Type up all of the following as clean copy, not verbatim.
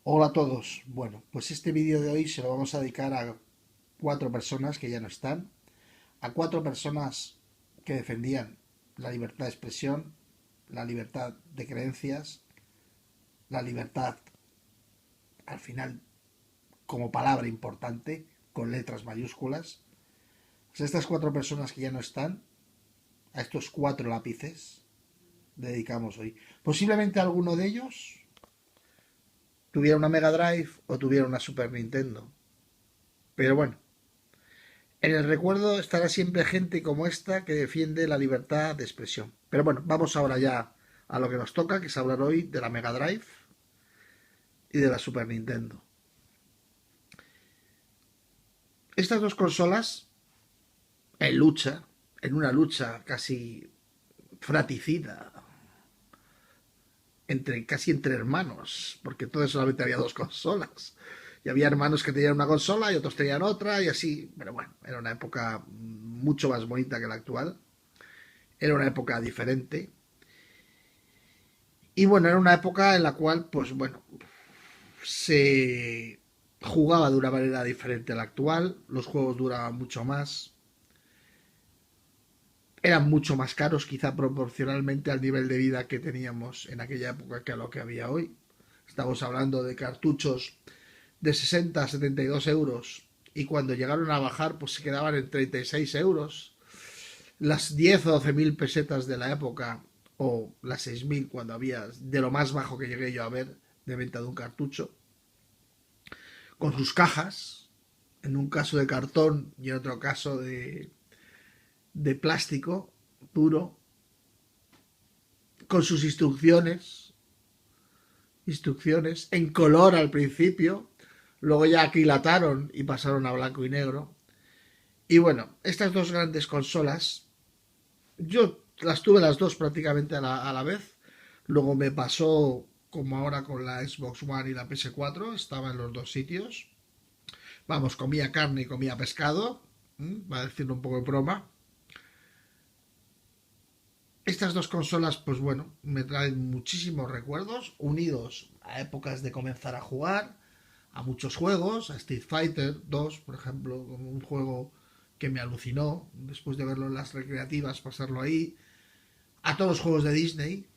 Hola a todos. Bueno, pues este vídeo de hoy se lo vamos a dedicar a cuatro personas que ya no están, a cuatro personas que defendían la libertad de expresión, la libertad de creencias, la libertad, al final, como palabra importante, con letras mayúsculas. Pues a estas cuatro personas que ya no están, a estos cuatro lápices, dedicamos hoy. Posiblemente alguno de ellos tuviera una Mega Drive o tuviera una Super Nintendo. Pero bueno, en el recuerdo estará siempre gente como esta que defiende la libertad de expresión. Pero bueno, vamos ahora ya a lo que nos toca, que es hablar hoy de la Mega Drive y de la Super Nintendo. Estas dos consolas, en lucha, en una lucha casi fratricida, casi entre hermanos, porque entonces solamente había dos consolas. Y había hermanos que tenían una consola y otros tenían otra y así. Pero bueno, era una época mucho más bonita que la actual. Era una época diferente. Y bueno, era una época en la cual, pues bueno, se jugaba de una manera diferente a la actual, los juegos duraban mucho más, eran mucho más caros quizá proporcionalmente al nivel de vida que teníamos en aquella época que a lo que había hoy. Estamos hablando de cartuchos de 60 a 72 euros y cuando llegaron a bajar pues se quedaban en 36 euros. Las 10 o 12 mil pesetas de la época o las 6.000 cuando había, de lo más bajo que llegué yo a ver de venta de un cartucho, con sus cajas, en un caso de cartón y en otro caso de plástico duro, con sus instrucciones en color al principio, luego ya aquilataron y pasaron a blanco y negro. Y bueno, estas dos grandes consolas, yo las tuve las dos prácticamente a la vez, luego me pasó como ahora con la Xbox One y la PS4, estaba en los dos sitios. Vamos, comía carne y comía pescado, va a decirlo un poco de broma. Estas dos consolas, pues bueno, me traen muchísimos recuerdos, unidos a épocas de comenzar a jugar, a muchos juegos, a Street Fighter 2, por ejemplo, como un juego que me alucinó, después de verlo en las recreativas, pasarlo ahí, a todos los juegos de Disney,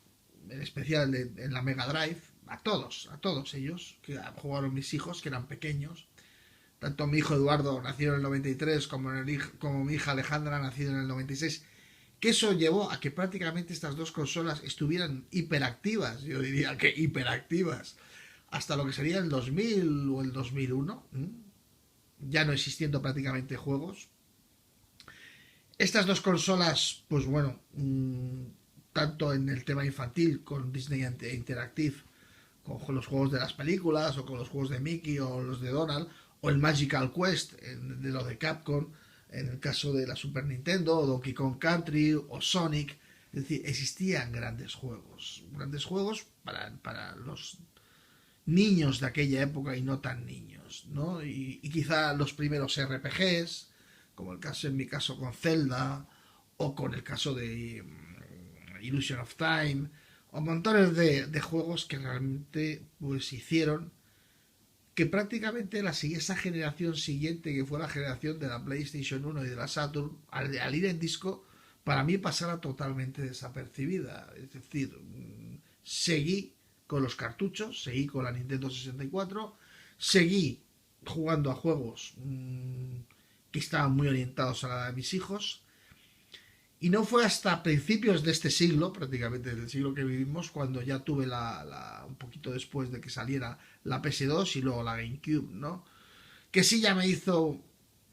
en especial en la Mega Drive, a todos ellos, que jugaron mis hijos, que eran pequeños. Tanto mi hijo Eduardo, nacido en el 93, como mi hija Alejandra, nacida en el 96, que eso llevó a que prácticamente estas dos consolas estuvieran hiperactivas, yo diría que hiperactivas, hasta lo que sería el 2000 o el 2001, ya no existiendo prácticamente juegos. Estas dos consolas, pues bueno, tanto en el tema infantil con Disney Interactive, con los juegos de las películas, o con los juegos de Mickey o los de Donald, o el Magical Quest de lo de Capcom, en el caso de la Super Nintendo, o Donkey Kong Country, o Sonic. Es decir, existían grandes juegos para los niños de aquella época y no tan niños, ¿no? Y quizá los primeros RPGs, como el caso en mi caso con Zelda, o con el caso de Illusion of Time, o montones de juegos que realmente pues hicieron que prácticamente esa generación siguiente, que fue la generación de la PlayStation 1 y de la Saturn, al ir en disco, para mí pasara totalmente desapercibida. Es decir, seguí con los cartuchos, seguí con la Nintendo 64, seguí jugando a juegos que estaban muy orientados a la de mis hijos, y no fue hasta principios de este siglo, prácticamente del siglo que vivimos, cuando ya tuve un poquito después de que saliera la PS2 y luego la GameCube, ¿no? Que sí ya me hizo,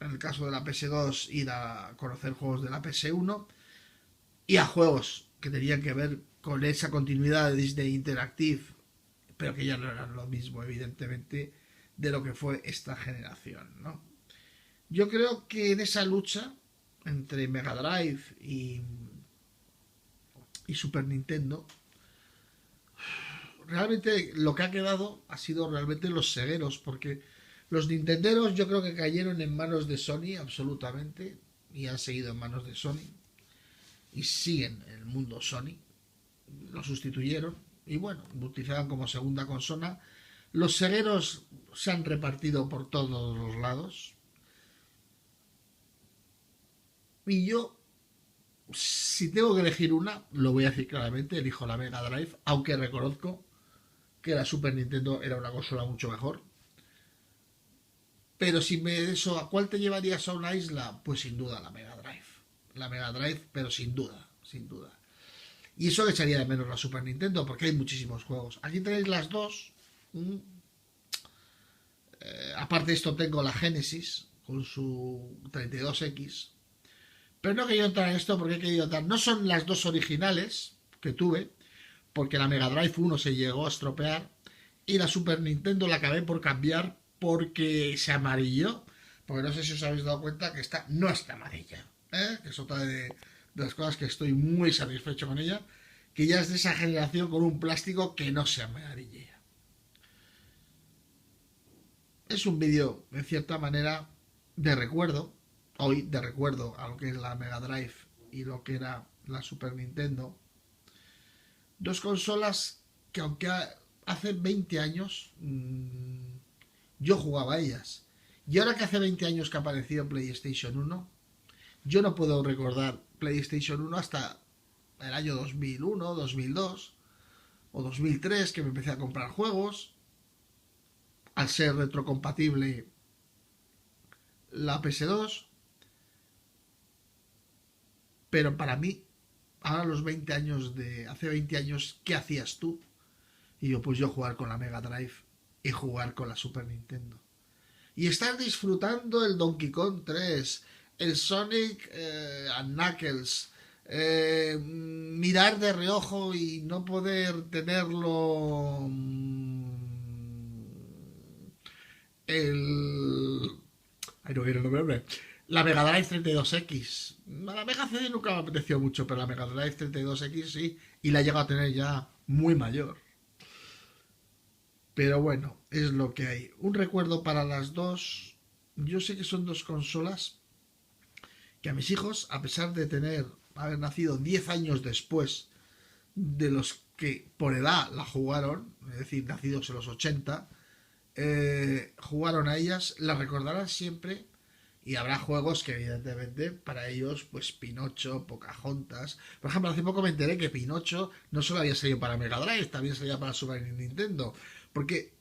en el caso de la PS2, ir a conocer juegos de la PS1 y a juegos que tenían que ver con esa continuidad de Disney Interactive, pero que ya no eran lo mismo, evidentemente, de lo que fue esta generación, ¿no? Yo creo que en esa lucha entre Mega Drive y Super Nintendo, realmente lo que ha quedado ha sido realmente los cegueros, porque los nintenderos yo creo que cayeron en manos de Sony absolutamente, y han seguido en manos de Sony, y siguen en el mundo Sony, lo sustituyeron, y bueno, lo utilizaban como segunda consola, Los segueros se han repartido por todos los lados. Y yo, si tengo que elegir una, lo voy a decir claramente, elijo la Mega Drive, aunque reconozco que la Super Nintendo era una consola mucho mejor. Pero si me eso, ¿a cuál te llevarías a una isla? Pues sin duda la Mega Drive. La Mega Drive, pero sin duda, sin duda. Y eso le echaría de menos la Super Nintendo, porque hay muchísimos juegos. Aquí tenéis las dos. Aparte de esto tengo la Genesis con su 32X. Pero no he querido entrar en esto porque he querido entrar. No son las dos originales que tuve, porque la Mega Drive 1 se llegó a estropear y la Super Nintendo la acabé por cambiar porque se amarilló. Porque no sé si os habéis dado cuenta que esta no está amarilla. Que es otra de las cosas que estoy muy satisfecho con ella. Que ya es de esa generación con un plástico que no se amarilla. Es un vídeo, en cierta manera, de recuerdo. Hoy, de recuerdo a lo que es la Mega Drive y lo que era la Super Nintendo. Dos consolas que aunque hace 20 años yo jugaba a ellas. Y ahora que hace 20 años que apareció PlayStation 1, yo no puedo recordar PlayStation 1 hasta el año 2001, 2002 o 2003 que me empecé a comprar juegos. Al ser retrocompatible la PS2. Pero para mí, ahora los 20 años de... Hace 20 años, ¿qué hacías tú? Y yo, pues yo jugar con la Mega Drive y jugar con la Super Nintendo. Y estar disfrutando el Donkey Kong 3, el Sonic and Knuckles, mirar de reojo y no poder tenerlo el... Ay, no quiero el nombre. La Mega Drive 32X. La Mega CD nunca me apeteció mucho, pero la Mega Drive 32X sí. Y la he llegado a tener ya muy mayor. Pero bueno, es lo que hay. Un recuerdo para las dos. Yo sé que son dos consolas que a mis hijos, a pesar de haber nacido 10 años después de los que por edad la jugaron, es decir, nacidos en los 80, jugaron a ellas, la recordarán siempre. Y habrá juegos que evidentemente para ellos, pues Pinocho, Pocahontas. Por ejemplo, hace poco me enteré que Pinocho no solo había salido para Mega Drive, también salía para Super Nintendo. Porque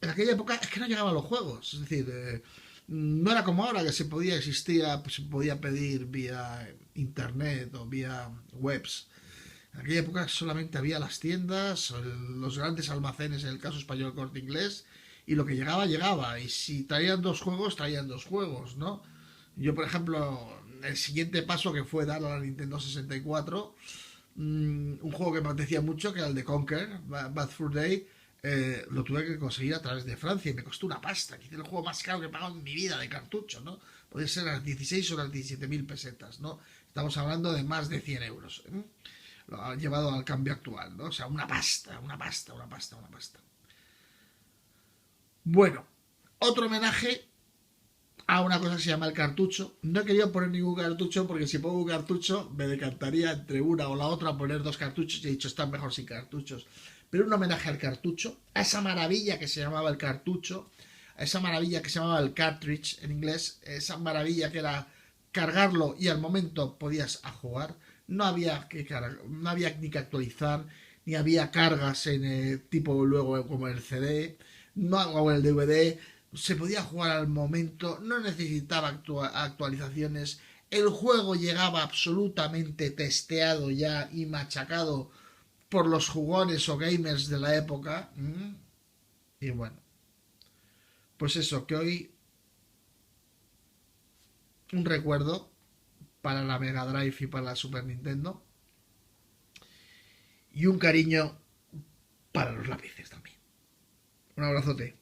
en aquella época es que no llegaban los juegos. Es decir, no era como ahora que se podía pedir vía internet o vía webs. En aquella época solamente había las tiendas, los grandes almacenes, en el caso español Corte Inglés, y lo que llegaba, llegaba. Y si traían dos juegos, ¿no? Yo, por ejemplo, el siguiente paso que fue dar a la Nintendo 64, un juego que me apetecía mucho, que era el de Conker, Bad Fur Day, lo tuve que conseguir a través de Francia y me costó una pasta. Que es el juego más caro que he pagado en mi vida de cartucho, ¿no? Puede ser las 16 o las 17.000 pesetas, ¿no? Estamos hablando de más de 100 euros. Lo ha llevado al cambio actual, ¿no? O sea, una pasta, una pasta, una pasta, una pasta. Bueno, otro homenaje a una cosa que se llama el cartucho. No he querido poner ningún cartucho porque si pongo un cartucho me decantaría entre una o la otra poner dos cartuchos y he dicho están mejor sin cartuchos. Pero un homenaje al cartucho, a esa maravilla que se llamaba el cartucho, a esa maravilla que se llamaba el cartridge en inglés, esa maravilla que era cargarlo y al momento podías a jugar. No había no había ni que actualizar, ni había cargas en tipo luego como el CD, no o el DVD. Se podía jugar al momento, no necesitaba actualizaciones. El juego llegaba absolutamente testeado ya y machacado por los jugones o gamers de la época. Y bueno, pues eso, que hoy un recuerdo para la Mega Drive y para la Super Nintendo. Y un cariño para los lápices también. Un abrazote.